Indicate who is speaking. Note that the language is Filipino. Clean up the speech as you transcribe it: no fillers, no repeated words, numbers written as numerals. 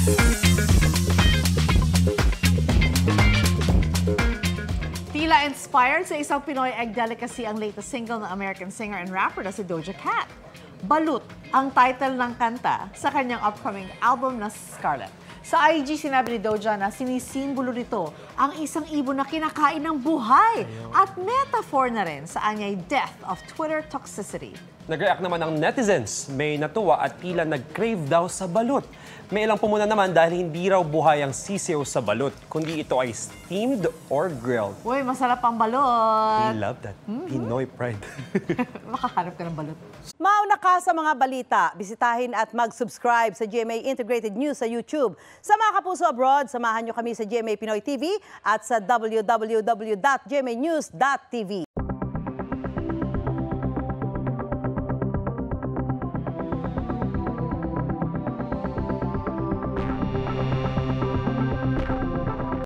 Speaker 1: Tila inspired sa isang Pinoy egg delicacy ang latest single ng American singer and rapper na si Doja Cat. Balut ang title ng kanta sa kanyang upcoming album na Scarlet. Sa IG, sinabi ni Doja na sinisimbolo nito ang isang ibon na kinakain ng buhay at metaphor na rin sa anyay death of Twitter toxicity.
Speaker 2: Nag-react naman ang netizens. May natuwa at tila nag-crave daw sa balut. May ilang pumuna naman dahil hindi raw buhay ang sisiw sa balut, kundi ito ay steamed or grilled.
Speaker 1: Uy, masarap ang balut.
Speaker 2: We love that. Pinoy pride.
Speaker 1: Makahanap ka ng balut.
Speaker 3: Mauna ka sa mga balita. Bisitahin at mag-subscribe sa GMA Integrated News sa YouTube. Sa mga kapuso abroad, samahan nyo kami sa GMA Pinoy TV at sa www.gmanews.tv.